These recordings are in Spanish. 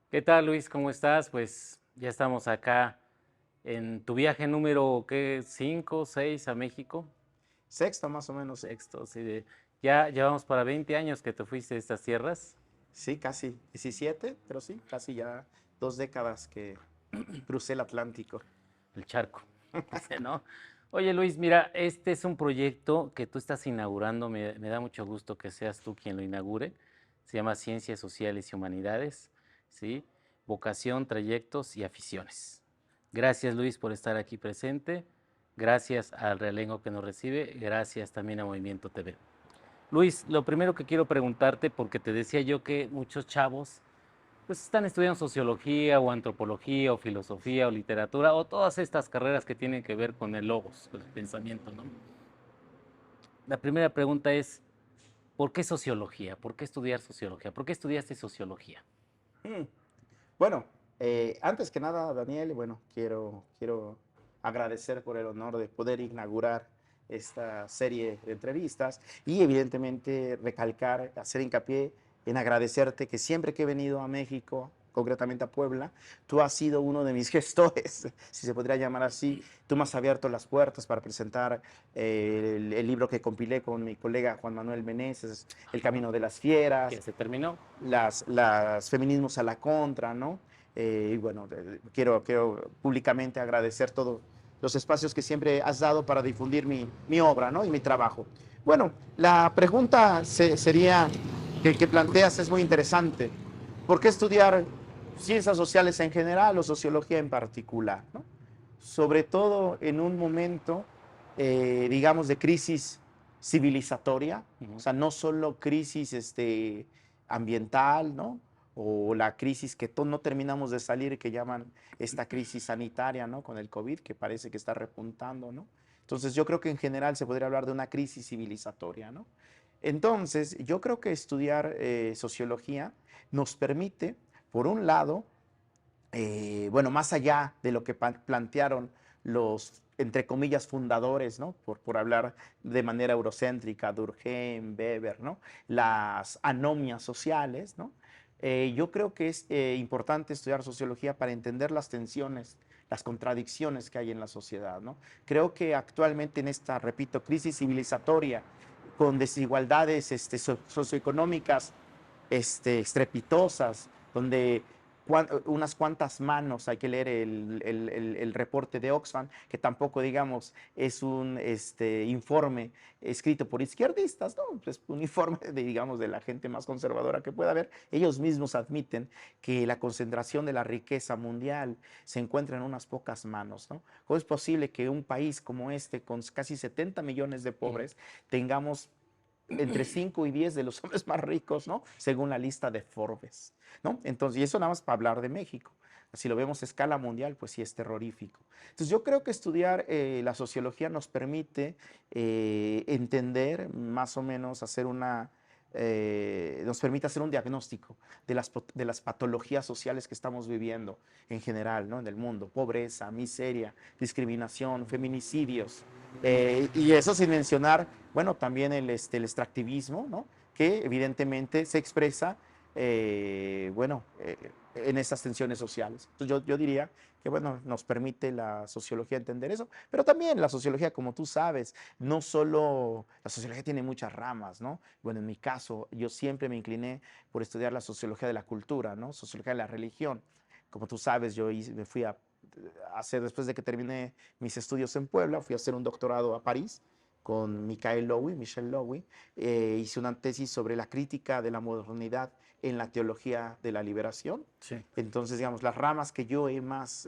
¿Qué tal, Luis? ¿Cómo estás? Pues ya estamos acá en tu viaje número, ¿qué? ¿Cinco, seis a México? Sexto, más o menos. Sexto, sí. Ya llevamos para 20 años que te fuiste de estas tierras, Sí, casi 17, pero sí, casi ya 2 décadas que crucé el Atlántico. el charco, dice, ¿no? Oye, Luis, mira, este es un proyecto que tú estás inaugurando, me da mucho gusto que seas tú quien lo inaugure. Se llama Ciencias Sociales y Humanidades, ¿sí? Vocación, trayectos y aficiones. Gracias, Luis, por estar aquí presente. Gracias al Realengo que nos recibe. Gracias también a Movimiento TV. Luis, lo primero que quiero preguntarte, porque te decía yo que muchos chavos pues están estudiando sociología o antropología o filosofía o literatura o todas estas carreras que tienen que ver con el logos, con el pensamiento, ¿no? La primera pregunta es, ¿por qué sociología? ¿Por qué estudiar sociología? ¿Por qué estudiaste sociología? Mm, Bueno, antes que nada, Daniel, bueno, quiero agradecer por el honor de poder inaugurar esta serie de entrevistas y evidentemente recalcar, hacer hincapié en agradecerte que siempre que he venido a México, concretamente a Puebla, tú has sido uno de mis gestores, si se podría llamar así. Tú me has abierto las puertas para presentar el libro que compilé con mi colega Juan Manuel Meneses, El Ajá. Camino de las ¿Que Fieras, se terminó? las feminismos a la contra, ¿no? Y bueno, quiero públicamente agradecer todos los espacios que siempre has dado para difundir mi obra, ¿no? Y mi trabajo. Bueno, la pregunta sería que planteas es muy interesante. ¿Por qué estudiar ciencias sociales en general o sociología en particular, ¿no? Sobre todo en un momento, digamos, de crisis civilizatoria, o Ujú. sea, no solo crisis ambiental, ¿no? O la crisis que no terminamos de salir, que llaman esta crisis sanitaria, ¿no? Con el COVID, que parece que está repuntando, ¿no? Entonces, yo creo que en general se podría hablar de una crisis civilizatoria, ¿no? Entonces, yo creo que estudiar sociología nos permite, por un lado, bueno, más allá de lo que plantearon los, entre comillas, fundadores, ¿no? Por hablar de manera eurocéntrica, Durkheim, Weber, ¿no? Las anomias sociales, ¿no? Yo creo que es importante estudiar sociología para entender las tensiones, las contradicciones que hay en la sociedad, ¿no? Creo que actualmente en esta, repito, crisis civilizatoria, con desigualdades socioeconómicas estrepitosas, donde unas cuantas manos, hay que leer el reporte de Oxfam, que tampoco, digamos, es un informe escrito por izquierdistas, ¿no? Es un informe, digamos, de la gente más conservadora que pueda haber. Ellos mismos admiten que la concentración de la riqueza mundial se encuentra en unas pocas manos, ¿no? ¿Cómo es posible que un país como este, con casi 70 millones de Ujú. pobres, tengamos entre 5 y 10 de los hombres más ricos, ¿no? Según la lista de Forbes, ¿no? Entonces, y eso nada más para hablar de México. Si lo vemos a escala mundial, pues sí es terrorífico. Entonces, yo creo que estudiar la sociología nos permite entender, más o menos, nos permite hacer un diagnóstico de las patologías sociales que estamos viviendo en general, ¿no? En el mundo: pobreza, miseria, discriminación, feminicidios, y eso sin mencionar, bueno, también el extractivismo, ¿no? Que evidentemente se expresa, bueno, en estas tensiones sociales. Entonces yo diría que, bueno, nos permite la sociología entender eso, pero también la sociología, como tú sabes, no solo, la sociología tiene muchas ramas, ¿no? Bueno, en mi caso, yo siempre me incliné por estudiar la sociología de la cultura, ¿no? Sociología de la religión. Como tú sabes, me fui a hacer, después de que terminé mis estudios en Puebla, fui a hacer un doctorado a París con Michel Lowy. Hice una tesis sobre la crítica de la modernidad en la teología de la liberación. Sí. Entonces, digamos, las ramas que yo he más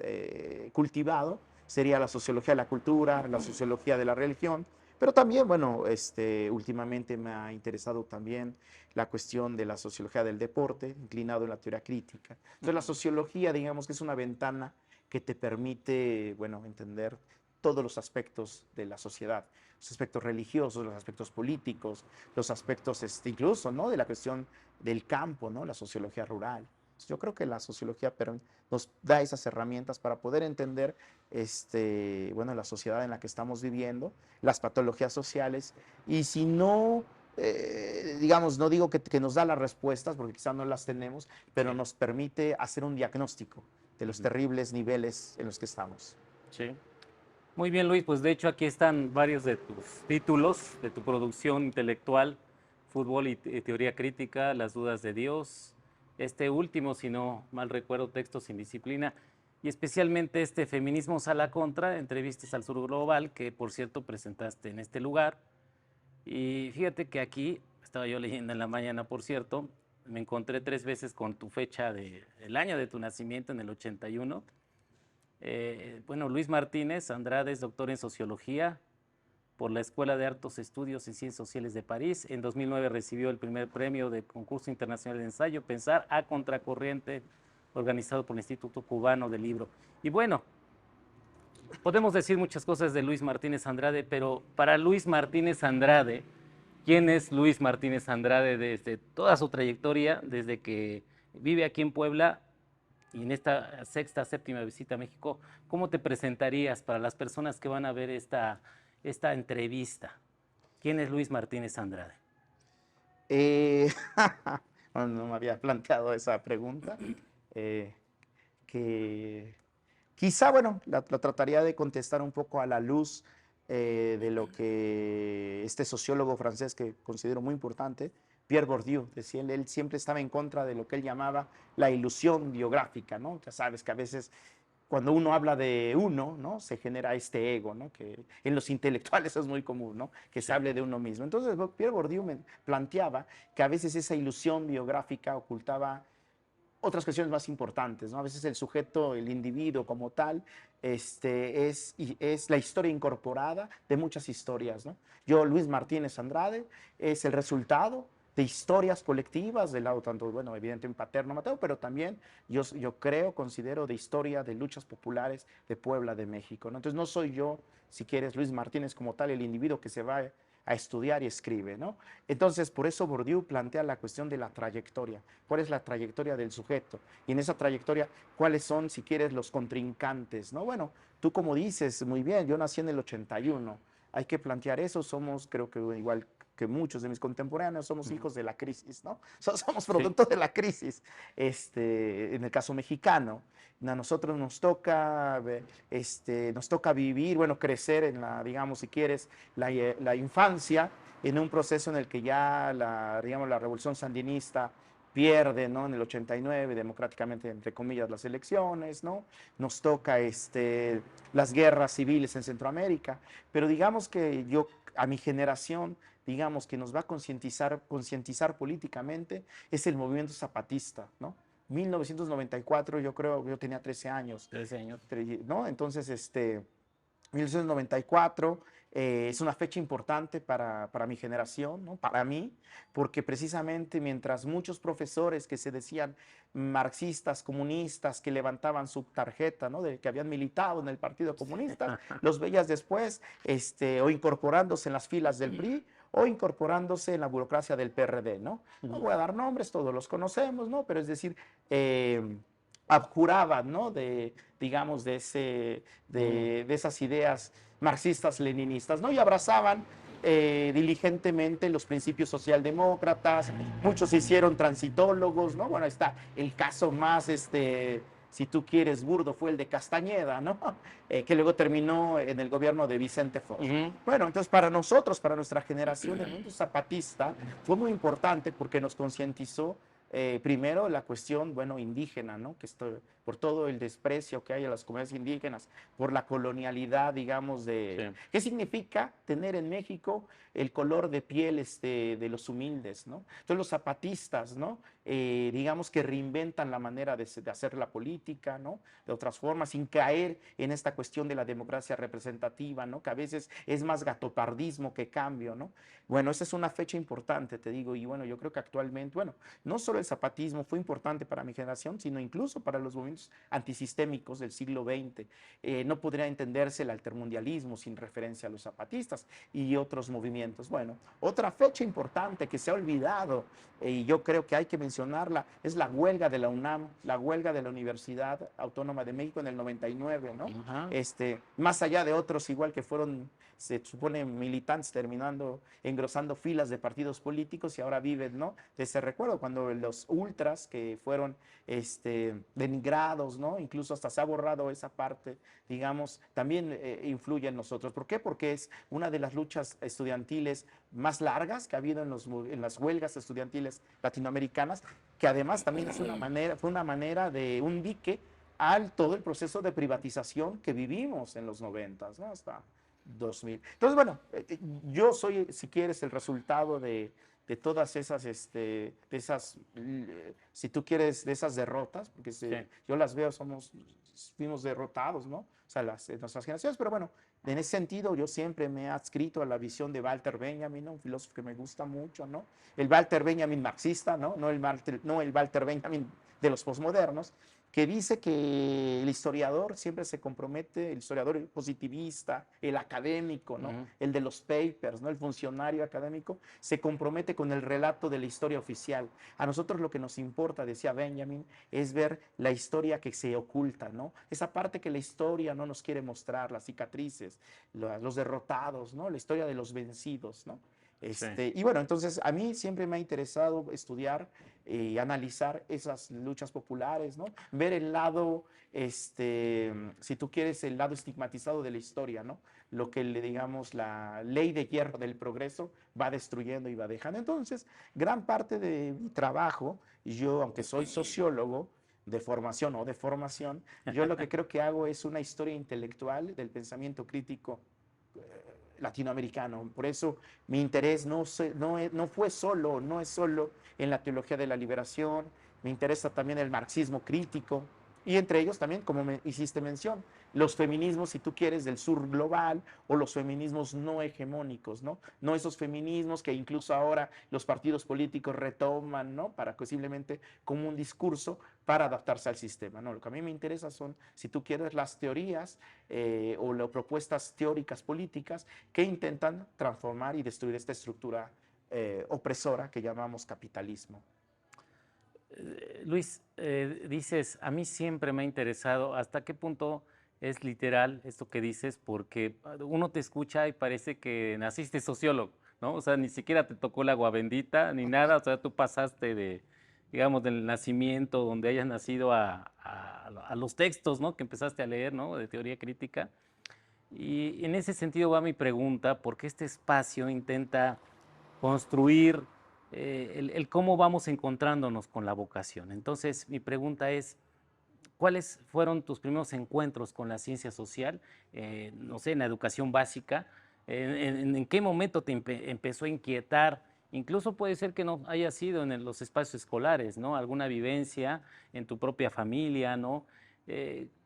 cultivado sería la sociología de la cultura, la sociología de la religión, pero también, bueno, últimamente me ha interesado también la cuestión de la sociología del deporte, inclinado en la teoría crítica. Entonces, la Ujú. sociología, digamos que es una ventana que te permite, bueno, entender todos los aspectos de la sociedad, los aspectos religiosos, los aspectos políticos, los aspectos incluso, ¿no? De la cuestión del campo, ¿no? La sociología rural. Yo creo que la sociología nos da esas herramientas para poder entender, bueno, la sociedad en la que estamos viviendo, las patologías sociales, y si no digamos, no digo que nos da las respuestas, porque quizás no las tenemos, pero nos permite hacer un diagnóstico de los terribles niveles en los que estamos. Sí. Muy bien, Luis, pues de hecho aquí están varios de tus títulos, de tu producción intelectual, Fútbol y Teoría Crítica, Las Dudas de Dios, este último, si no mal recuerdo, Textos sin Disciplina, y especialmente este Feminismos a la Contra, Entrevistas al Sur Global, que por cierto presentaste en este lugar. Y fíjate que aquí, estaba yo leyendo en la mañana, por cierto, me encontré 3 veces con tu fecha del año de tu nacimiento, en el 81. Bueno, Luis Martínez Andrade es doctor en Sociología por la Escuela de Altos Estudios en Ciencias Sociales de París. En 2009 recibió el primer premio de concurso internacional de ensayo Pensar a Contracorriente, organizado por el Instituto Cubano del Libro. Y bueno, podemos decir muchas cosas de Luis Martínez Andrade, pero para Luis Martínez Andrade, ¿quién es Luis Martínez Andrade desde toda su trayectoria, desde que vive aquí en Puebla y en esta sexta, séptima visita a México? ¿Cómo te presentarías para las personas que van a ver esta entrevista? ¿Quién es Luis Martínez Andrade? Eh, no me había planteado esa pregunta. Que quizá, bueno, la trataría de contestar un poco a la luz de lo que este sociólogo francés, que considero muy importante, Pierre Bourdieu, decía, él siempre estaba en contra de lo que él llamaba la ilusión biográfica, ¿no? Ya sabes que a veces cuando uno habla de uno, ¿no? Se genera este ego, ¿no? Que en los intelectuales es muy común, ¿no? Que se hable de uno mismo. Entonces, Pierre Bourdieu me planteaba que a veces esa ilusión biográfica ocultaba otras cuestiones más importantes, ¿no? A veces el sujeto, el individuo como tal, es la historia incorporada de muchas historias, ¿no? Yo, Luis Martínez Andrade, es el resultado de historias colectivas, del lado tanto, bueno, evidentemente paterno, Mateo, pero también yo creo, considero de historia de luchas populares de Puebla, de México, ¿no? Entonces no soy yo, si quieres, Luis Martínez como tal, el individuo que se va a estudiar y escribe, ¿no? Entonces, por eso Bourdieu plantea la cuestión de la trayectoria. ¿Cuál es la trayectoria del sujeto? Y en esa trayectoria, ¿cuáles son, si quieres, los contrincantes, ¿no? Bueno, tú como dices, muy bien, yo nací en el 81. Hay que plantear eso, somos, creo que igual que muchos de mis contemporáneos, somos hijos de la crisis, ¿no? Somos producto de la crisis, en el caso mexicano. A nosotros nos toca vivir, bueno, crecer en la, digamos, si quieres, la infancia, en un proceso en el que ya digamos, la revolución sandinista pierde, ¿no? En el 89, democráticamente, entre comillas, las elecciones, ¿no? Nos toca las guerras civiles en Centroamérica, pero digamos que yo, a mi generación, digamos que nos va a concientizar políticamente, es el movimiento zapatista, ¿no? 1994, yo creo, yo tenía 13 años. 13 años. ¿No? Entonces, 1994 es una fecha importante para mi generación, ¿no? Para mí, porque precisamente mientras muchos profesores que se decían marxistas, comunistas, que levantaban su tarjeta, ¿no? De que habían militado en el Partido Comunista, los veías después o incorporándose en las filas del PRI o incorporándose en la burocracia del PRD, ¿no? No voy a dar nombres, todos los conocemos, ¿no? Pero es decir, abjuraban, ¿no? Digamos, de esas ideas marxistas-leninistas, ¿no? Y abrazaban diligentemente los principios socialdemócratas, muchos se hicieron transitólogos, ¿no? Bueno, está el caso más, si tú quieres, burdo, fue el de Castañeda, ¿no? Que luego terminó en el gobierno de Vicente Fox. Bueno, entonces para nosotros, para nuestra generación, el mundo zapatista fue muy importante porque nos concientizó primero la cuestión, bueno, indígena, ¿no? Por todo el desprecio que hay a las comunidades indígenas, por la colonialidad, digamos, Sí. ¿qué significa tener en México el color de piel de los humildes, ¿no? Entonces los zapatistas, ¿no? Digamos que reinventan la manera de hacer la política, ¿no? De otras formas, sin caer en esta cuestión de la democracia representativa, ¿no? Que a veces es más gatopardismo que cambio, ¿no? Bueno, esa es una fecha importante, te digo, y bueno, yo creo que actualmente, bueno, no solo el zapatismo fue importante para mi generación, sino incluso para los movimientos antisistémicos del siglo XX. No podría entenderse el altermundialismo sin referencia a los zapatistas y otros movimientos. Bueno, otra fecha importante que se ha olvidado, y yo creo que hay que mencionar mencionarla, es la huelga de la UNAM, la huelga de la Universidad Autónoma de México en el 99, ¿no? Ajá. Más allá de otros igual que fueron, se supone, militantes terminando, engrosando filas de partidos políticos y ahora viven, ¿no? De ese recuerdo, cuando los ultras que fueron denigrados, ¿no? Incluso hasta se ha borrado esa parte, digamos, también influye en nosotros. ¿Por qué? Porque es una de las luchas estudiantiles más largas que ha habido en las huelgas estudiantiles latinoamericanas, que además también es fue una manera de un dique al todo el proceso de privatización que vivimos en los 90, ¿no? Hasta 2000. Entonces, bueno, yo soy, si quieres, el resultado de todas esas, si tú quieres, de esas derrotas, porque Sí. yo las veo, fuimos derrotados, ¿no? O sea, nuestras generaciones, pero bueno, en ese sentido yo siempre me he adscrito a la visión de Walter Benjamin, ¿no? Un filósofo que me gusta mucho, ¿no? El Walter Benjamin marxista, ¿no? No el Walter Benjamin de los posmodernos, que dice que el historiador siempre se compromete, el historiador positivista, el académico, ¿no? El de los papers, ¿no? El funcionario académico, se compromete con el relato de la historia oficial. A nosotros lo que nos importa, decía Benjamin, es ver la historia que se oculta, ¿no? Esa parte que la historia no nos quiere mostrar, las cicatrices, los derrotados, ¿no? La historia de los vencidos, ¿no? Sí. Y bueno, entonces a mí siempre me ha interesado estudiar y analizar esas luchas populares, ¿no? Ver el lado, si tú quieres, el lado estigmatizado de la historia, ¿no? Lo que digamos, la ley de hierro del progreso va destruyendo y va dejando. Entonces, gran parte de mi trabajo, yo, aunque soy sociólogo, de formación o de formación, yo lo que creo que hago es una historia intelectual del pensamiento crítico latinoamericano. Por eso mi interés no es solo en la teología de la liberación, me interesa también el marxismo crítico y entre ellos también, como me hiciste mención, los feminismos, si tú quieres, del sur global o los feminismos no hegemónicos, ¿no? No esos feminismos que incluso ahora los partidos políticos retoman, ¿no? Para que simplemente como un discurso para adaptarse al sistema, ¿no? Lo que a mí me interesa son, si tú quieres, las teorías o las propuestas teóricas políticas que intentan transformar y destruir esta estructura opresora que llamamos capitalismo. Luis, dices, a mí siempre me ha interesado, ¿hasta qué punto es literal esto que dices? Porque uno te escucha y parece que naciste sociólogo, ¿no? O sea, ni siquiera te tocó el agua bendita ni nada, o sea, tú pasaste de, digamos, del nacimiento, donde hayas nacido a los textos, ¿no? Que empezaste a leer, ¿no? De teoría crítica. Y en ese sentido va mi pregunta, ¿por qué este espacio intenta construir el cómo vamos encontrándonos con la vocación? Entonces, mi pregunta es, ¿cuáles fueron tus primeros encuentros con la ciencia social? No sé, en la educación básica. ¿En qué momento te empezó a inquietar? Incluso puede ser que no haya sido en los espacios escolares, ¿no? Alguna vivencia en tu propia familia, ¿no?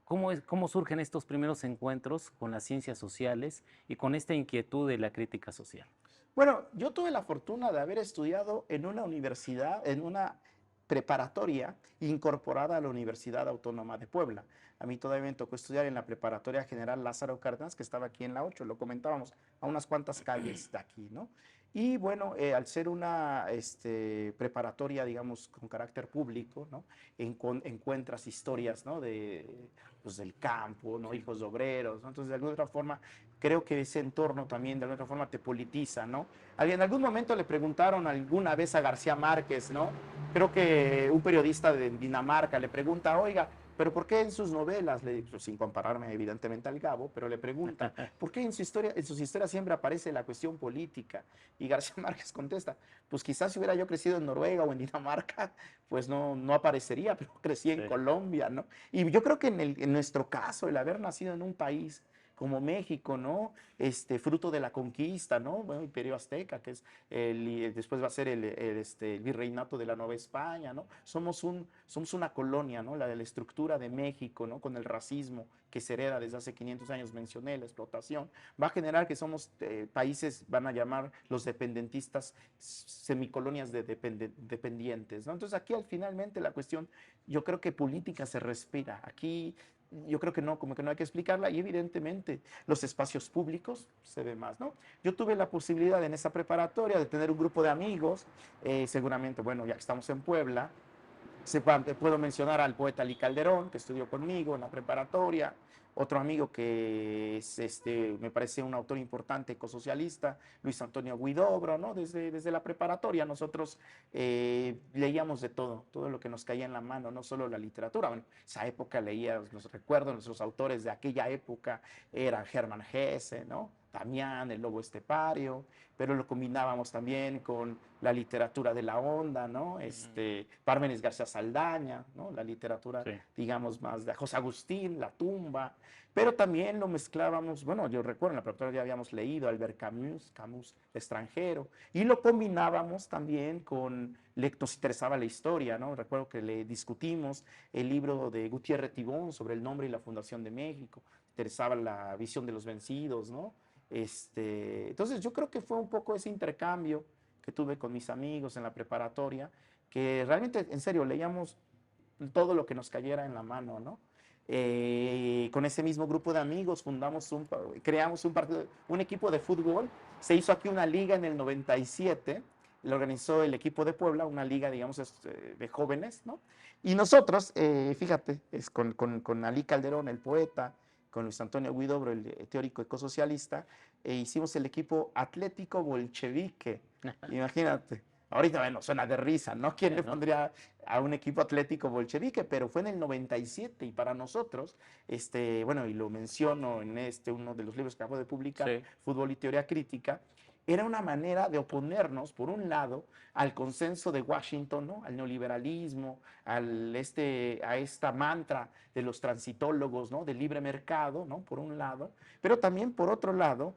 ¿Cómo surgen estos primeros encuentros con las ciencias sociales y con esta inquietud de la crítica social? Bueno, yo tuve la fortuna de haber estudiado en una universidad, en una preparatoria incorporada a la Universidad Autónoma de Puebla. A mí todavía me tocó estudiar en la Preparatoria General Lázaro Cárdenas, que estaba aquí en la 8, lo comentábamos, a unas cuantas calles de aquí, ¿no? Y bueno, al ser una preparatoria, digamos, con carácter público, ¿no? Encuentras historias, ¿no? Pues, del campo, ¿no? Hijos de obreros, ¿no? Entonces, de alguna otra forma, creo que ese entorno también, de alguna otra forma, te politiza, ¿no? En algún momento le preguntaron alguna vez a García Márquez, ¿no? Creo que un periodista de Dinamarca le pregunta, oiga, ¿pero por qué en sus novelas, sin compararme evidentemente al Gabo, pero le pregunta, ¿por qué en sus historias siempre aparece la cuestión política? Y García Márquez contesta, pues quizás si hubiera yo crecido en Noruega o en Dinamarca, pues no aparecería, pero crecí en Sí. Colombia, ¿no? Y yo creo que en nuestro caso, el haber nacido en un país como México, ¿no? Fruto de la conquista, ¿no? Bueno, Imperio Azteca, que es después va a ser el virreinato de la Nueva España, ¿no? Somos una colonia, ¿no? La estructura de México, ¿no? Con el racismo que se hereda desde hace 500 años, mencioné, la explotación, va a generar que somos países, van a llamar los dependentistas semicolonias dependientes, ¿no? Entonces aquí finalmente la cuestión, yo creo que política se respira. Aquí yo creo que no, como que no hay que explicarla y evidentemente los espacios públicos se ve más, ¿no? Yo tuve la posibilidad en esa preparatoria de tener un grupo de amigos, seguramente, bueno, ya que estamos en Puebla, Puedo mencionar al poeta Ali Calderón, que estudió conmigo en la preparatoria, otro amigo que es, me parece un autor importante, ecosocialista, Luis Antonio Huidobro, ¿no? Desde la preparatoria nosotros leíamos de todo lo que nos caía en la mano, no solo la literatura. Bueno, esa época leía, nos recuerdo, nuestros autores de aquella época eran Hermann Hesse, ¿no? Damián, el lobo estepario, pero lo combinábamos también con la literatura de la onda, ¿no? Parménides García Saldaña, ¿no? La literatura, Sí. digamos, más de José Agustín, La tumba, pero también lo mezclábamos, bueno, yo recuerdo en la preparatoria ya habíamos leído Albert Camus, Camus extranjero, y lo combinábamos también con, nos interesaba la historia, ¿no? Recuerdo que le discutimos el libro de Gutiérrez Tibón sobre el nombre y la fundación de México, interesaba la visión de los vencidos, ¿no? Entonces yo creo que fue un poco ese intercambio que tuve con mis amigos en la preparatoria, que realmente, en serio, leíamos todo lo que nos cayera en la mano, ¿no? Con ese mismo grupo de amigos creamos un equipo de fútbol. Se hizo aquí una liga en el 97, lo organizó el equipo de Puebla, una liga, digamos, de jóvenes, ¿no? Y nosotros, fíjate, es con Ali Calderón, el poeta, con Luis Antonio Huidobro, el teórico ecosocialista, hicimos el equipo Atlético Bolchevique. Imagínate. Ahorita, bueno, suena de risa, ¿no? ¿Quién le ¿No? pondría a un equipo atlético bolchevique? Pero fue en el 97 y para nosotros, bueno, y lo menciono en uno de los libros que acabo de publicar, Sí. Fútbol y Teoría Crítica, era una manera de oponernos, por un lado, al consenso de Washington, ¿no? Al neoliberalismo, a esta mantra de los transitólogos, ¿no? Del libre mercado, ¿no? Por un lado, pero también por otro lado,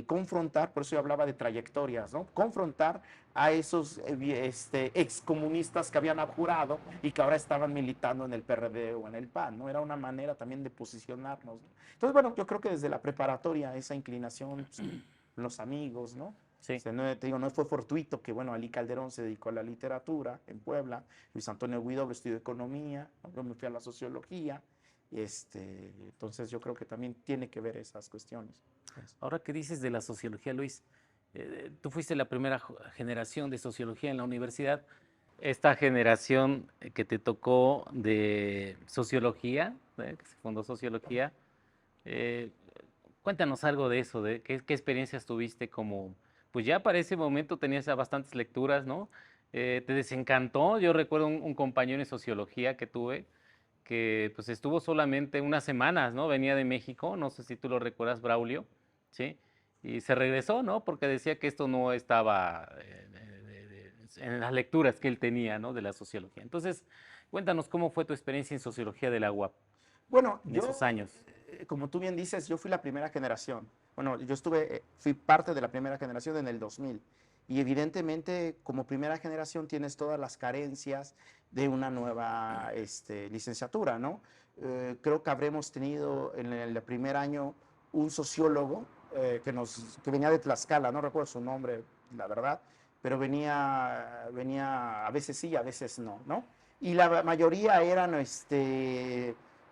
confrontar, por eso yo hablaba de trayectorias, ¿no? Confrontar a esos excomunistas que habían abjurado y que ahora estaban militando en el PRD o en el PAN, ¿no? Era una manera también de posicionarnos, ¿no? Entonces, bueno, yo creo que desde la preparatoria esa inclinación, pues, los amigos, ¿no? Sí. O sea, te digo, no fue fortuito que, bueno, Ali Calderón se dedicó a la literatura en Puebla, Luis Antonio Huidobro estudió economía, ¿no? Yo me fui a la sociología, entonces yo creo que también tiene que ver esas cuestiones. Ahora que dices de la sociología, Luis, tú fuiste la primera generación de sociología en la universidad. Esta generación que te tocó de sociología, que se fundó sociología, eh, cuéntanos algo de eso, de qué experiencias tuviste como, pues ya para ese momento tenías ya bastantes lecturas, ¿no? ¿Te desencantó? Yo recuerdo un compañero en sociología que tuve, que pues estuvo solamente unas semanas, ¿no? Venía de México, no sé si tú lo recuerdas, Braulio, ¿sí? Y se regresó, ¿no? Porque decía que esto no estaba en las lecturas que él tenía, ¿no? De la sociología. Entonces, cuéntanos cómo fue tu experiencia en sociología de la UAP Bueno, en esos años. como tú bien dices, yo fui la primera generación. Bueno, fui parte de la primera generación en el 2000. Y evidentemente, como primera generación, tienes todas las carencias de una nueva licenciatura, ¿no? Creo que habremos tenido en el primer año un sociólogo que venía de Tlaxcala, no recuerdo su nombre, la verdad, pero venía a veces sí, a veces no, ¿no? Y la mayoría eran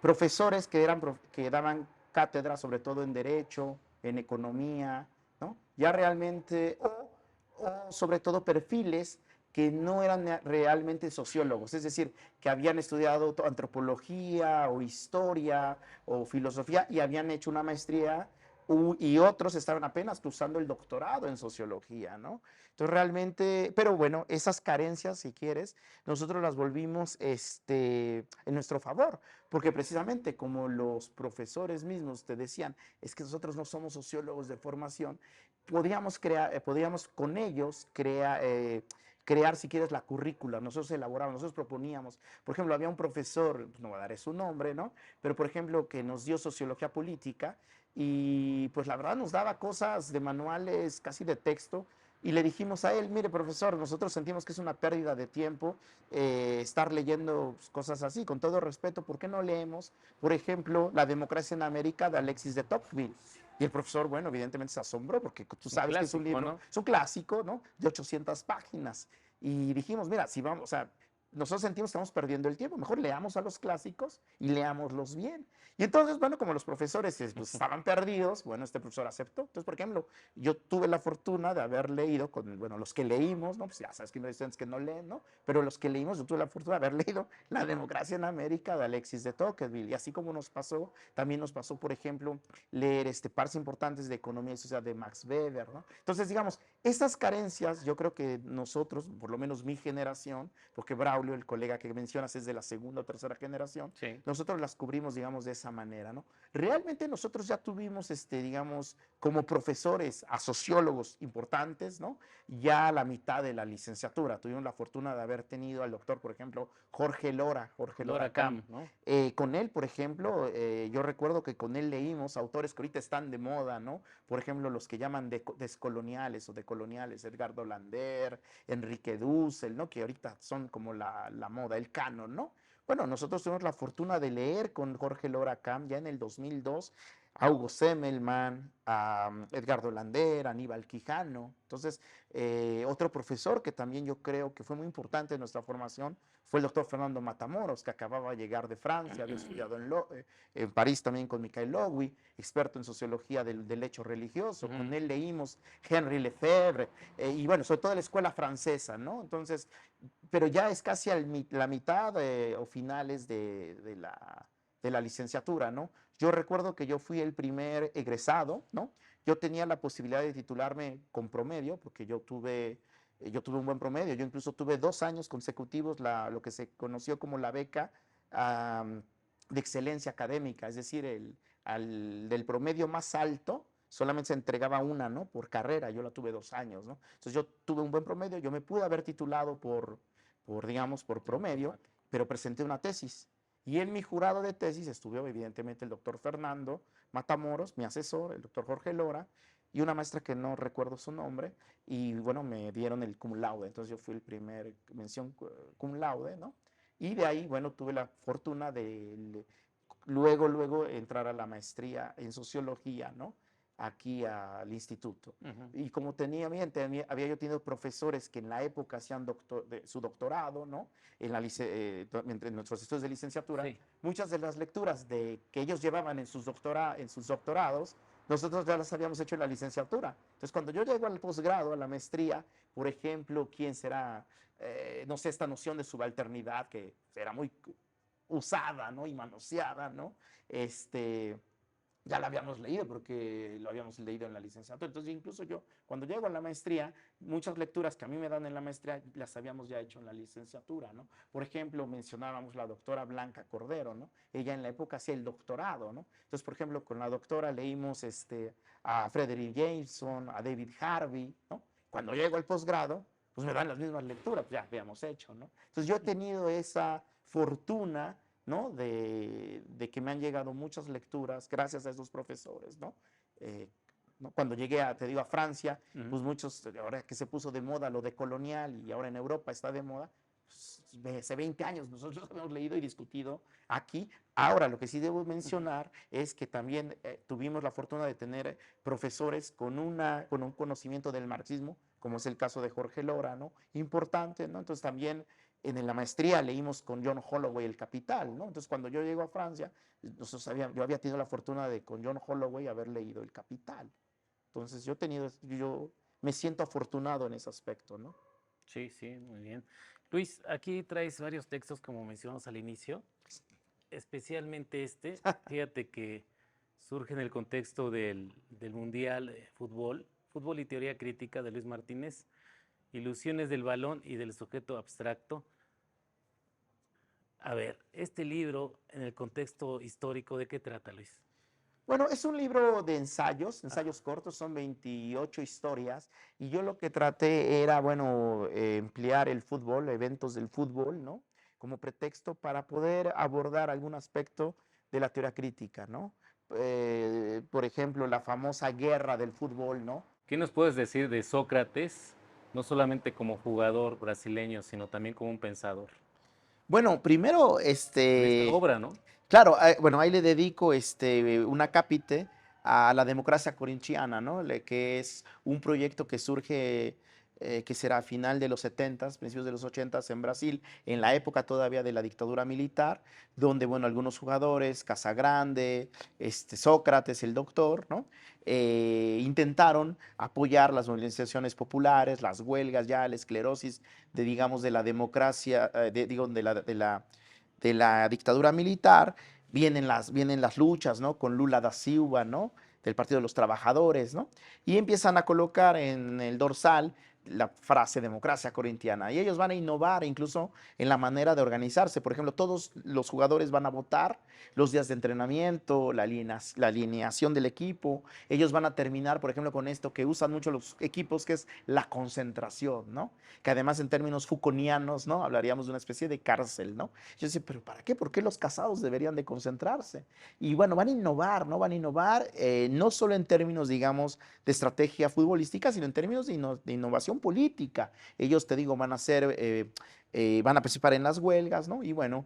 profesores que daban cátedra, sobre todo en derecho, en economía, ¿no? Ya realmente, o sobre todo perfiles que no eran realmente sociólogos, es decir, que habían estudiado antropología o historia o filosofía y habían hecho una maestría y otros estaban apenas cursando el doctorado en sociología, ¿no? Entonces realmente, pero bueno, esas carencias, si quieres, nosotros las volvimos en nuestro favor, porque precisamente como los profesores mismos te decían, es que nosotros no somos sociólogos de formación, podíamos con ellos crear, si quieres, la currícula. Nosotros elaborábamos, nosotros proponíamos. Por ejemplo, había un profesor, no voy a dar su nombre, ¿no? Pero, por ejemplo, que nos dio sociología política y pues la verdad nos daba cosas de manuales casi de texto y le dijimos a él, mire profesor, nosotros sentimos que es una pérdida de tiempo estar leyendo cosas así, con todo respeto, ¿por qué no leemos, por ejemplo, La democracia en América de Alexis de Tocqueville? Y el profesor, bueno, evidentemente se asombró porque tú Un sabes que es un clásico, libro, ¿no? es un clásico, ¿no? De 800 páginas. Y dijimos, mira, si vamos, o sea, nosotros sentimos que estamos perdiendo el tiempo. Mejor leamos a los clásicos y leámoslos bien. Y entonces, bueno, como los profesores pues, estaban perdidos, bueno, este profesor aceptó. Entonces, por ejemplo, yo tuve la fortuna de haber leído, bueno, los que leímos, ¿no? Pues ya sabes que hay estudiantes que no leen, ¿no? Pero los que leímos, yo tuve la fortuna de haber leído La democracia en América de Alexis de Tocqueville. Y así como nos pasó, también nos pasó, por ejemplo, leer partes importantes de economía y sociedad de Max Weber, ¿no? Entonces, digamos, estas carencias, yo creo que nosotros, por lo menos mi generación, porque Braulio, el colega que mencionas, es de la segunda o tercera generación, Sí. nosotros las cubrimos, digamos, de esa manera, ¿no? Realmente nosotros ya tuvimos, digamos, como profesores a sociólogos importantes, ¿no? Ya la mitad de la licenciatura. Tuvimos la fortuna de haber tenido al doctor, por ejemplo, Jorge Lora Lora Cam. Cam, ¿no? Con él, por ejemplo, yo recuerdo que con él leímos autores que ahorita están de moda, ¿no? Por ejemplo, los que llaman descoloniales o decoloniales, Edgardo Lander, Enrique Dussel, ¿no? Que ahorita son como la moda, el canon, ¿no? Bueno, nosotros tuvimos la fortuna de leer con Jorge Lora Cam ya en el 2002 a Hugo Semmelman, a Edgardo Lander, a Aníbal Quijano. Entonces, otro profesor que también yo creo que fue muy importante en nuestra formación fue el doctor Fernando Matamoros, que acababa de llegar de Francia, había estudiado en París también con Michael Lowy, experto en sociología del hecho religioso. Con él leímos Henri Lefebvre, y bueno, sobre todo la escuela francesa, ¿no? Entonces, pero ya es casi la mitad o finales de la licenciatura, ¿no? Yo recuerdo que yo fui el primer egresado, ¿no? Yo tenía la posibilidad de titularme con promedio, porque yo tuve un buen promedio. Yo incluso tuve 2 años consecutivos lo que se conoció como la beca de excelencia académica, es decir, del promedio más alto solamente se entregaba una, ¿no? Por carrera, yo la tuve 2 años, ¿no? Entonces yo tuve un buen promedio, yo me pude haber titulado digamos, por promedio, pero presenté una tesis. Y en mi jurado de tesis estuvo evidentemente el doctor Fernando Matamoros, mi asesor, el doctor Jorge Lora, y una maestra que no recuerdo su nombre, y bueno, me dieron el cum laude, entonces yo fui el primer mención cum laude, ¿no? Y de ahí, bueno, tuve la fortuna de luego entrar a la maestría en sociología, ¿no? Aquí al instituto. Y como había yo tenido profesores que en la época hacían su doctorado, ¿no? Entre nuestros estudios de licenciatura, Sí. muchas de las lecturas que ellos llevaban en sus doctorados, nosotros ya las habíamos hecho en la licenciatura. Entonces, cuando yo llego al posgrado, a la maestría, por ejemplo, ¿quién será? No sé, esta noción de subalternidad que era muy usada, ¿no? Y manoseada, ¿no? Ya la habíamos leído porque lo habíamos leído en la licenciatura. Entonces, incluso yo, cuando llego a la maestría, muchas lecturas que a mí me dan en la maestría las habíamos ya hecho en la licenciatura, ¿no? Por ejemplo, mencionábamos la doctora Blanca Cordero, ¿no? Ella en la época hacía el doctorado, ¿no? Entonces, por ejemplo, con la doctora leímos a Frederick Jameson, a David Harvey, ¿no? Cuando llego al posgrado, pues me dan las mismas lecturas, pues ya habíamos hecho, ¿no? Entonces, yo he tenido esa fortuna, ¿no? De que me han llegado muchas lecturas gracias a esos profesores, ¿no? ¿No? Cuando llegué te digo, a Francia, pues muchos, ahora que se puso de moda lo de colonial y ahora en Europa está de moda, pues, hace 20 años nosotros hemos leído y discutido aquí. Ahora, lo que sí debo mencionar es que también tuvimos la fortuna de tener profesores con un conocimiento del marxismo, como es el caso de Jorge Lora, ¿no? Importante, ¿no? Entonces también en la maestría leímos con John Holloway El Capital, ¿no? Entonces cuando yo llego a Francia, yo había tenido la fortuna de con John Holloway haber leído El Capital. Entonces yo me siento afortunado en ese aspecto, ¿no? Sí, sí, muy bien. Luis, aquí traes varios textos como mencionamos al inicio, especialmente fíjate que surge en el contexto del Mundial de Fútbol, Fútbol y Teoría Crítica de Luis Martínez, Ilusiones del balón y del sujeto abstracto. A ver, este libro en el contexto histórico, ¿de qué trata, Luis? Bueno, es un libro de ensayos cortos, son 28 historias, y yo lo que traté era, bueno, emplear el fútbol, eventos del fútbol, ¿no? Como pretexto para poder abordar algún aspecto de la teoría crítica, ¿no? Por ejemplo, la famosa guerra del fútbol, ¿no? ¿Qué nos puedes decir de Sócrates, no solamente como jugador brasileño, sino también como un pensador? Bueno, primero, En esta obra, ¿no? claro, bueno, ahí le dedico un acápite a la democracia corintiana, ¿no? Que es un proyecto que surge que será a final de los 70s, principios de los 80s en Brasil, en la época todavía de la dictadura militar, donde, bueno, algunos jugadores, Casagrande, Sócrates, el doctor, ¿no? Intentaron apoyar las movilizaciones populares, las huelgas, ya la esclerosis de, digamos, de la democracia, digo, de la dictadura militar. Vienen las luchas, ¿no? Con Lula da Silva, ¿no? Del Partido de los Trabajadores, ¿no? Y empiezan a colocar en el dorsal la frase democracia corintiana. Y ellos van a innovar incluso en la manera de organizarse. Por ejemplo, todos los jugadores van a votar los días de entrenamiento, la alineación del equipo. Ellos van a terminar, por ejemplo, con esto que usan mucho los equipos, que es la concentración, ¿no? Que además en términos Foucaultianos, ¿no? Hablaríamos de una especie de cárcel, ¿no? Yo decía, pero ¿para qué? ¿Por qué los casados deberían de concentrarse? Y bueno, van a innovar, ¿no? Van a innovar no solo en términos, digamos, de estrategia futbolística, sino en términos de innovación política. Ellos, te digo, van a participar en las huelgas, ¿no? Y bueno,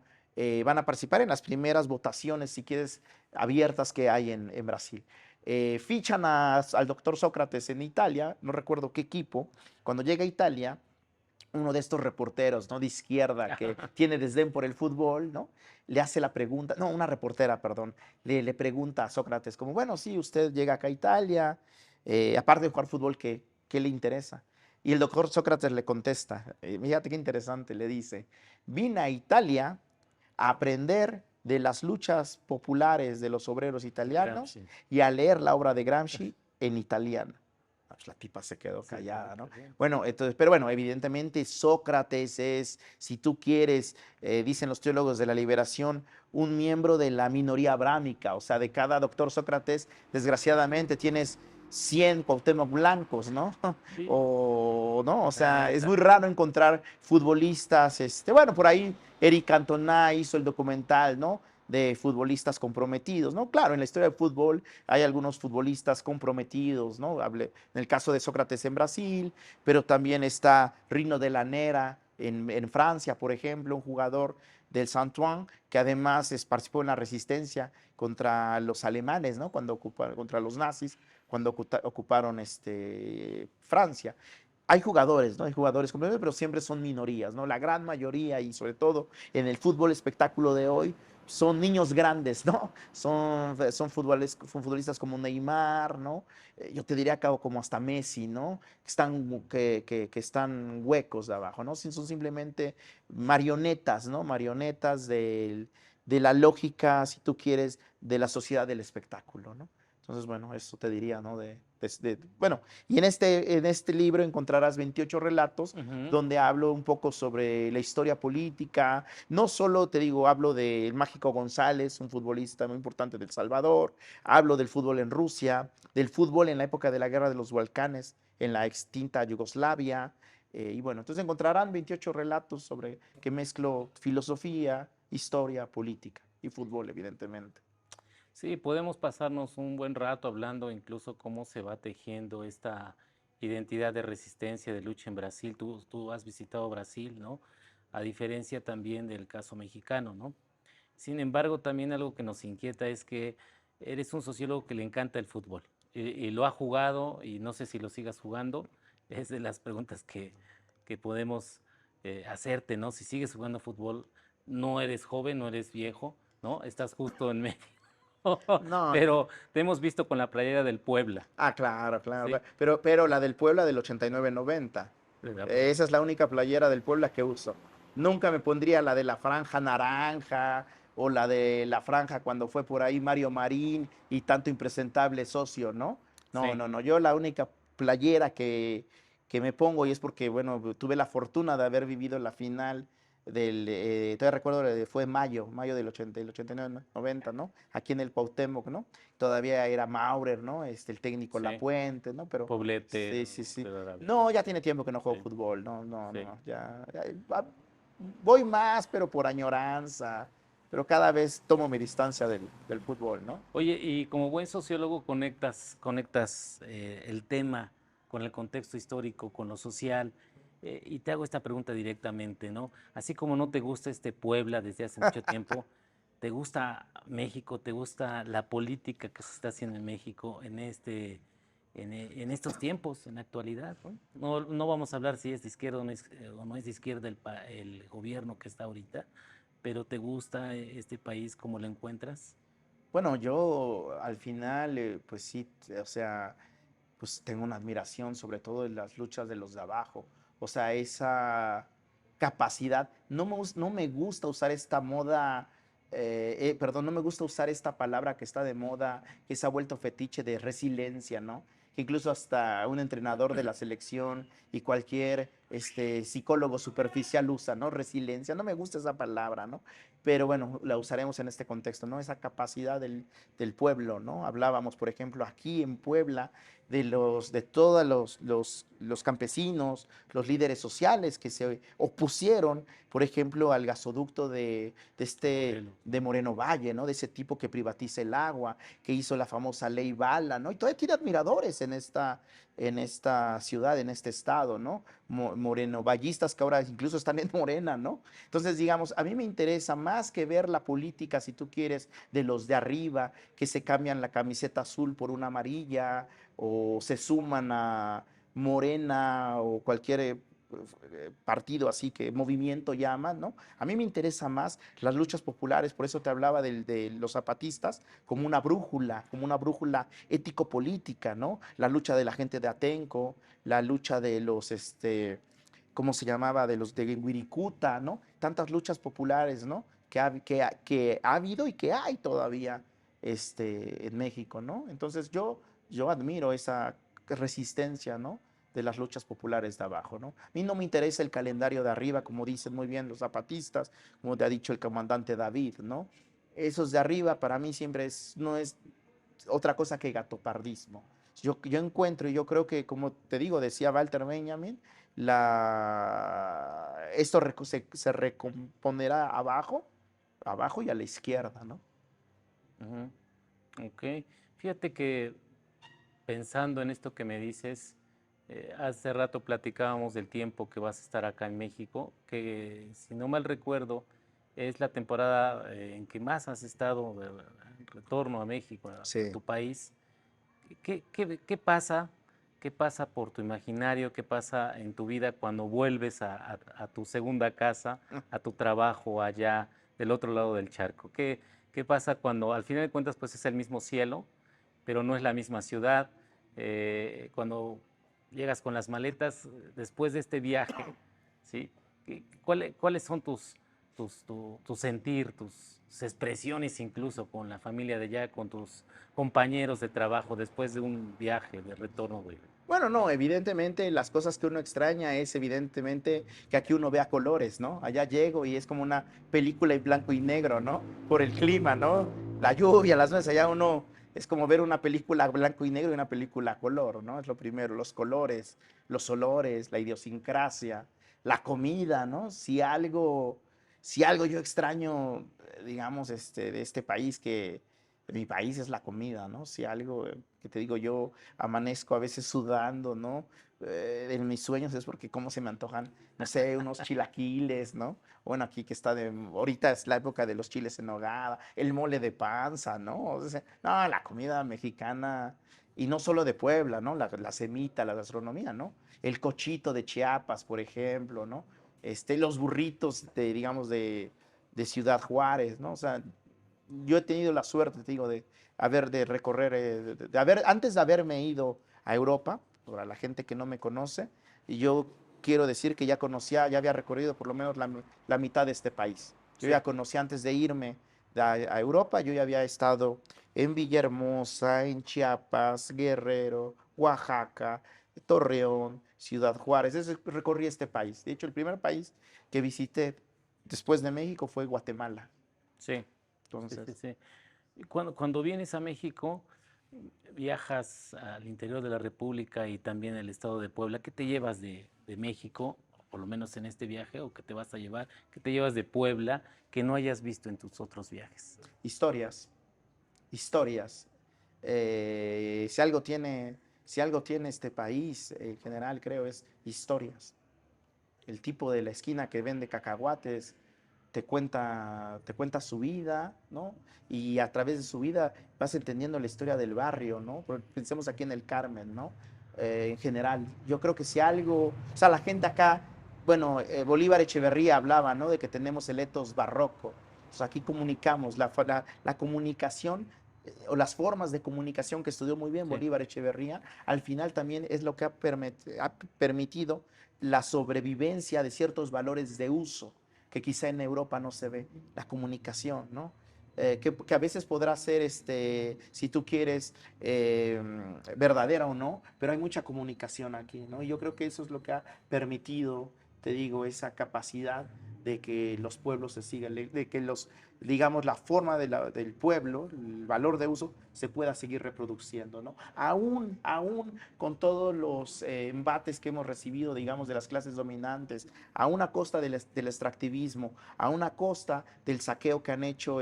van a participar en las primeras votaciones, si quieres, abiertas que hay en Brasil. Fichan al doctor Sócrates en Italia, no recuerdo qué equipo. Cuando llega a Italia, uno de estos reporteros, ¿no? De izquierda que tiene desdén por el fútbol, ¿no? Le hace la pregunta, no, una reportera, perdón, le pregunta a Sócrates como, bueno, sí, usted llega acá a Italia, aparte de jugar fútbol, ¿qué le interesa? Y el doctor Sócrates le contesta, fíjate qué interesante, le dice, vine a Italia a aprender de las luchas populares de los obreros italianos Gramsci. y a leer la obra de Gramsci en italiano. Pues la tipa se quedó callada, ¿no? Bueno, entonces, pero bueno, evidentemente Sócrates es, si tú quieres, dicen los teólogos de la liberación, un miembro de la minoría abrámica, o sea, de cada doctor Sócrates, desgraciadamente tienes 100 Cuauhtémoc blancos, ¿no? Sí. O, ¿no? O sea, es muy Exacto. raro encontrar futbolistas, bueno, por ahí Eric Cantona hizo el documental, ¿no? De futbolistas comprometidos, ¿no? Claro, en la historia del fútbol hay algunos futbolistas comprometidos, ¿no? En el caso de Sócrates en Brasil, pero también está Rino de la Nera en Francia, por ejemplo, un jugador del Saint-Ouen que además participó en la resistencia contra los alemanes, ¿no? Contra los nazis, cuando ocuparon Francia. Hay jugadores, ¿no? Hay jugadores completos, pero siempre son minorías, ¿no? La gran mayoría y sobre todo en el fútbol espectáculo de hoy son niños grandes, ¿no? Son futbolistas como Neymar, ¿no? Yo te diría como hasta Messi, ¿no? Que están huecos de abajo, ¿no? Son simplemente marionetas, ¿no? Marionetas de la lógica, si tú quieres, de la sociedad del espectáculo, ¿no? Entonces, bueno, eso te diría, ¿no? Bueno, y en este libro encontrarás 28 relatos Ujú. donde hablo un poco sobre la historia política. No solo te digo, hablo del Mágico González, un futbolista muy importante del Salvador, hablo del fútbol en Rusia, del fútbol en la época de la Guerra de los Balcanes, en la extinta Yugoslavia. Y bueno, entonces encontrarán 28 relatos sobre que mezclo filosofía, historia, política y fútbol, evidentemente. Sí, podemos pasarnos un buen rato hablando incluso cómo se va tejiendo esta identidad de resistencia, de lucha en Brasil. Tú has visitado Brasil, ¿no? A diferencia también del caso mexicano, ¿no? Sin embargo, también algo que nos inquieta es que eres un sociólogo que le encanta el fútbol y lo ha jugado y no sé si lo sigas jugando. Es de las preguntas que podemos hacerte, ¿no? Si sigues jugando fútbol, no eres joven, no eres viejo, ¿no? Estás justo en medio. No, Pero te hemos visto con la playera del Puebla, claro, claro, ¿sí? claro. Pero la del Puebla del 89-90. ¿Verdad? Esa es la única playera del Puebla que uso. Nunca me pondría la de la franja naranja o la de la franja cuando fue por ahí Mario Marín y tanto impresentable socio, ¿no? No, Sí. no, no. Yo la única playera que me pongo y es porque, bueno, tuve la fortuna de haber vivido la final todavía recuerdo, fue mayo del 80, del 89, 90, ¿no? Aquí en el Cuauhtémoc, ¿no? Todavía era Maurer, ¿no? El técnico Sí, Lapuente, ¿no? Pero Poblete, sí, sí, sí. Cedar No, Ávila. ya tiene tiempo que no juego Sí, fútbol, no, no, sí. no, voy más, pero por añoranza, pero cada vez tomo mi distancia del fútbol, ¿no? Oye, y como buen sociólogo conectas el tema con el contexto histórico, con lo social, y te hago esta pregunta directamente, ¿no? Así como no te gusta este Puebla desde hace mucho tiempo, ¿te gusta México? ¿Te gusta la política que se está haciendo en México en estos tiempos, en la actualidad, ¿no? No vamos a hablar si es de izquierda o no es de izquierda el gobierno que está ahorita, pero ¿te gusta este país? ¿Cómo lo encuentras? Bueno, yo al final, pues sí, o sea, pues tengo una admiración sobre todo en las luchas de los de abajo. O sea, esa capacidad. No me gusta usar esta moda, perdón, no me gusta usar esta palabra que está de moda, que se ha vuelto fetiche de resiliencia, ¿no? Que incluso hasta un entrenador de la selección y cualquier psicólogo superficial usa, ¿no? Resiliencia. No me gusta esa palabra, ¿no? Pero bueno, la usaremos en este contexto, ¿no? Esa capacidad del pueblo, ¿no? Hablábamos, por ejemplo, aquí en Puebla, de todos los campesinos, los líderes sociales que se opusieron, por ejemplo, al gasoducto Morelos. de Moreno Valle, ¿no? De ese tipo que privatiza el agua, que hizo la famosa ley Bala, ¿no? Y todavía tiene admiradores en esta ciudad, en este estado, ¿no? Morenovallistas que ahora incluso están en Morena, ¿no? Entonces, digamos, a mí me interesa más que ver la política, si tú quieres, de los de arriba, que se cambian la camiseta azul por una amarilla, o se suman a Morena o cualquier partido así que movimiento llama, ¿no? A mí me interesa más las luchas populares, por eso te hablaba de los zapatistas como una brújula ético-política, ¿no? La lucha de la gente de Atenco, la lucha de los, ¿cómo se llamaba? De los de Wirikuta, ¿no? Tantas luchas populares, ¿no? Que ha habido y que hay todavía en México, ¿no? Entonces yo admiro esa resistencia, ¿no? De las luchas populares de abajo, ¿no? A mí no me interesa el calendario de arriba, como dicen muy bien los zapatistas, como te ha dicho el comandante David, ¿no? Esos de arriba para mí siempre no es otra cosa que gatopardismo. Yo encuentro y yo creo que, como te digo, decía Walter Benjamin, esto se recomponerá abajo y a la izquierda, ¿no? Ujú. Ok. Fíjate que pensando en esto que me dices, hace rato platicábamos del tiempo que vas a estar acá en México, que si no mal recuerdo, es la temporada en que más has estado en retorno a México, a Sí. tu país. ¿Qué pasa? ¿Qué pasa por tu imaginario? ¿Qué pasa en tu vida cuando vuelves a tu segunda casa, a tu trabajo allá del otro lado del charco? ¿Qué pasa cuando al final de cuentas pues es el mismo cielo, pero no es la misma ciudad? Cuando llegas con las maletas después de este viaje, ¿sí? ¿Cuáles son tu sentir, tus expresiones incluso con la familia de allá, con tus compañeros de trabajo después de un viaje de retorno, güey? Bueno, no, evidentemente las cosas que uno extraña es evidentemente que aquí uno vea colores, ¿no? Allá llego y es como una película en blanco y negro, ¿no? Por el clima, ¿no? La lluvia, las nubes, allá uno es como ver una película blanco y negro y una película a color, ¿no? Es lo primero, los colores, los olores, la idiosincrasia, la comida, ¿no? Si algo yo extraño, digamos, de este país de mi país es la comida, ¿no? Si algo que te digo yo amanezco a veces sudando, ¿no? En mis sueños es porque cómo se me antojan, no sé, unos chilaquiles, ¿no? Bueno, aquí que ahorita es la época de los chiles en nogada, el mole de panza, ¿no? O sea, no, la comida mexicana, y no solo de Puebla, ¿no? La semita, la gastronomía, ¿no? El cochito de Chiapas, por ejemplo, ¿no? Los burritos digamos, de Ciudad Juárez, ¿no? O sea, yo he tenido la suerte, te digo, de recorrer, antes de haberme ido a Europa, para la gente que no me conoce, y yo quiero decir que ya había recorrido por lo menos la mitad de este país. Yo Sí. ya conocí antes de irme a Europa, yo ya había estado en Villahermosa, en Chiapas, Guerrero, Oaxaca, Torreón, Ciudad Juárez. Recorrí este país. De hecho, el primer país que visité después de México fue Guatemala. Sí, sí, sí, Entonces, sí. Y cuando vienes a México, viajas al interior de la República y también el estado de Puebla. ¿Qué te llevas de México, o por lo menos en este viaje, o qué te vas a llevar? ¿Qué te llevas de Puebla que no hayas visto en tus otros viajes? historias, historias. Si algo tiene este país en general, creo, es historias. El tipo de la esquina que vende cacahuates te cuenta su vida, ¿no? Y a través de su vida vas entendiendo la historia del barrio, ¿no? Pensemos aquí en el Carmen, ¿no? En general, yo creo que si algo, o sea, la gente acá, bueno, Bolívar Echeverría hablaba, ¿no? De que tenemos el etos barroco. O sea, aquí comunicamos, la comunicación o las formas de comunicación que estudió muy bien Sí. Bolívar Echeverría, al final también es lo que ha permitido la sobrevivencia de ciertos valores de uso que quizá en Europa no se ve, la comunicación, ¿no? Que a veces podrá ser, si tú quieres, verdadera o no, pero hay mucha comunicación aquí, ¿no? Y yo creo que eso es lo que ha permitido, te digo, esa capacidad de que los pueblos se sigan, de que digamos, la forma del pueblo, el valor de uso, se pueda seguir reproduciendo, ¿no? Aún con todos los embates que hemos recibido, digamos, de las clases dominantes, aún a costa del extractivismo, aún a costa del saqueo que han hecho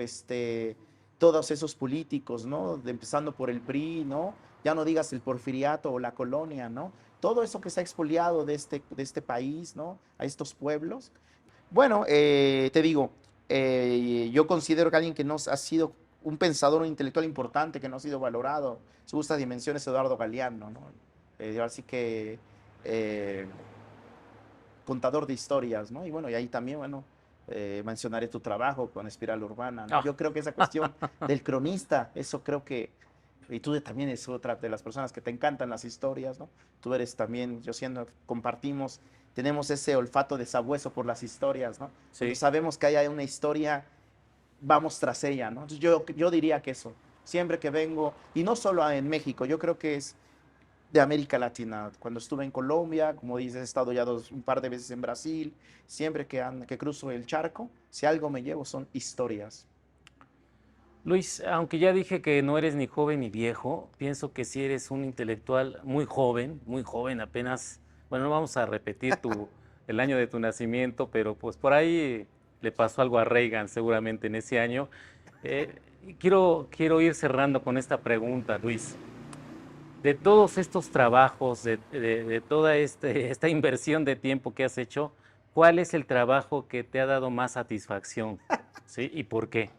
todos esos políticos, ¿no? Empezando por el PRI, ¿no? Ya no digas el porfiriato o la colonia, ¿no? Todo eso que se ha expoliado de este país, ¿no? A estos pueblos. Bueno, te digo, yo considero que alguien que no ha sido un pensador, un intelectual importante, que no ha sido valorado, según estas dimensiones, Eduardo Galeano, ¿no? Así que eh, contador de historias, ¿no? Y bueno, y ahí también, bueno, mencionaré tu trabajo con Espiral Urbana, ¿no? Ah, Yo creo que esa cuestión del cronista, eso creo que, y tú también es otra de las personas que te encantan las historias, ¿no? Tú eres también, yo siendo, compartimos, tenemos ese olfato de sabueso por las historias, ¿no? Cuando sí. sabemos que hay una historia, vamos tras ella, ¿no? Entonces yo diría que eso, siempre que vengo, y no solo en México, yo creo que es de América Latina. Cuando estuve en Colombia, como dices, he estado ya un par de veces en Brasil. Siempre que cruzo el charco, si algo me llevo son historias. Luis, aunque ya dije que no eres ni joven ni viejo, pienso que sí eres un intelectual muy joven, apenas, bueno, no vamos a repetir el año de tu nacimiento, pero pues por ahí le pasó algo a Reagan seguramente en ese año. Y quiero ir cerrando con esta pregunta, Luis. De todos estos trabajos, de toda esta inversión de tiempo que has hecho, ¿cuál es el trabajo que te ha dado más satisfacción? ¿Sí? ¿Y por qué?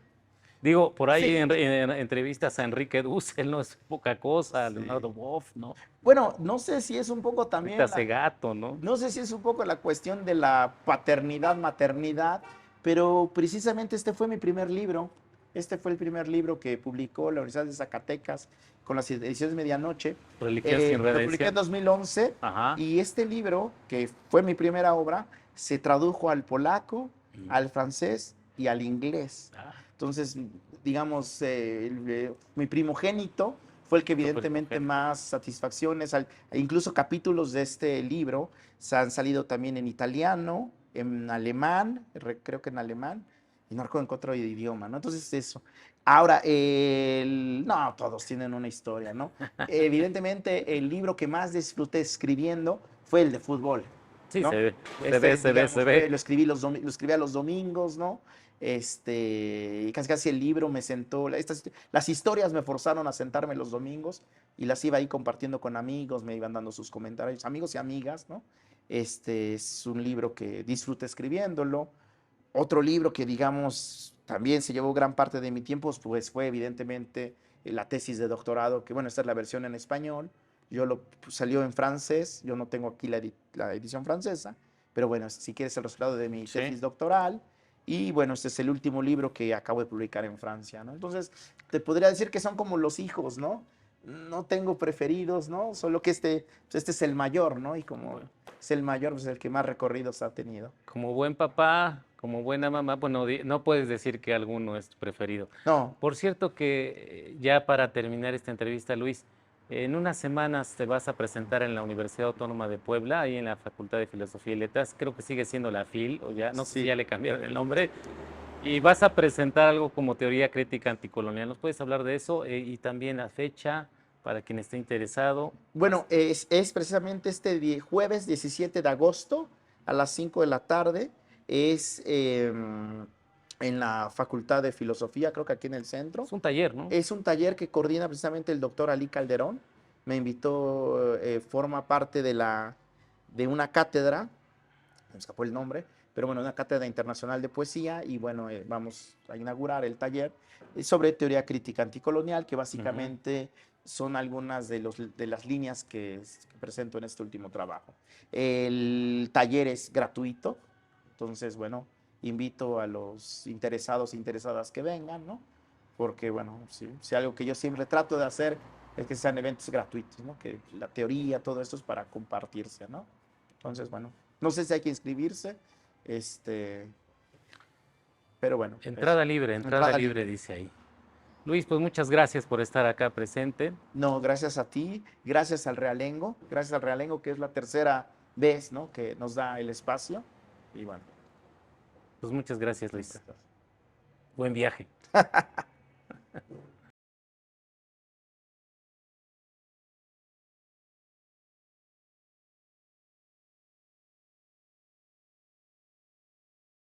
Digo, por ahí Sí, en entrevistas a Enrique Dussel, no es poca cosa, a sí. Leonardo Boff, ¿no? Bueno, no sé si es un poco Rita también Segato, ¿no? no sé si es un poco la cuestión de la paternidad, maternidad, pero precisamente este fue mi primer libro. Este fue el primer libro que publicó la Universidad de Zacatecas con las ediciones Medianoche. Religión sin Lo publiqué en redención. 2011 Ajá. y este libro, que fue mi primera obra, se tradujo al polaco, Mm. al francés y al inglés. Ah, Entonces, digamos, mi primogénito fue el que tu evidentemente primogénito. más satisfacciones, e incluso capítulos de este libro se han salido también en italiano, en alemán, creo que en alemán, y no recuerdo en otro idioma, ¿no? Entonces eso. Ahora, no, todos tienen una historia, ¿no? Evidentemente, el libro que más disfruté escribiendo fue el de fútbol, Sí, se ¿no? ve, se ve, se ve, se Digamos, ve. lo escribí lo escribí a los domingos, ¿no? Y casi casi el libro me sentó, las historias me forzaron a sentarme los domingos y las iba ahí compartiendo con amigos, me iban dando sus comentarios, amigos y amigas, ¿no? Es un libro que disfruté escribiéndolo. Otro libro que, digamos, también se llevó gran parte de mi tiempo, pues fue evidentemente la tesis de doctorado, que bueno, esta es la versión en español, salió en francés, yo no tengo aquí la edición francesa, pero bueno, si quieres el resultado de mi Sí. tesis doctoral, y bueno, este es el último libro que acabo de publicar en Francia, ¿no? Entonces, te podría decir que son como los hijos, ¿no? No tengo preferidos, ¿no? Solo que pues este es el mayor, ¿no? Y como Bueno, es el mayor, pues el que más recorridos ha tenido. como buen papá, como buena mamá, bueno, no puedes decir que alguno es tu preferido. No, Por cierto que ya para terminar esta entrevista, Luis, en unas semanas te vas a presentar en la Universidad Autónoma de Puebla, ahí en la Facultad de Filosofía y Letras, creo que sigue siendo la FIL, o ya, no sé si sí. ya le cambiaron el nombre, y vas a presentar algo como teoría crítica anticolonial. ¿Nos puedes hablar de eso? Y también la fecha para quien esté interesado. Bueno, es precisamente este jueves 17 de agosto a las 5 de la tarde. Es en la Facultad de Filosofía, creo que aquí en el centro. Es un taller, ¿no? Es un taller que coordina precisamente el doctor Ali Calderón. Me invitó, forma parte de una cátedra, me escapó el nombre, pero bueno, una cátedra internacional de poesía y bueno, vamos a inaugurar el taller sobre teoría crítica anticolonial, que básicamente son algunas de las líneas que presento en este último trabajo. El taller es gratuito, entonces, bueno, invito a los interesados e interesadas que vengan, ¿no? Porque, bueno, si algo que yo siempre trato de hacer es que sean eventos gratuitos, ¿no? Que la teoría, todo esto es para compartirse, ¿no? Entonces, bueno, no sé si hay que inscribirse, pero bueno. Entrada libre, dice ahí. Luis, pues muchas gracias por estar acá presente. No, gracias a ti, gracias al Realengo, que es la tercera vez, ¿no? Que nos da el espacio. Y bueno. Pues muchas gracias, Luis. Buen viaje.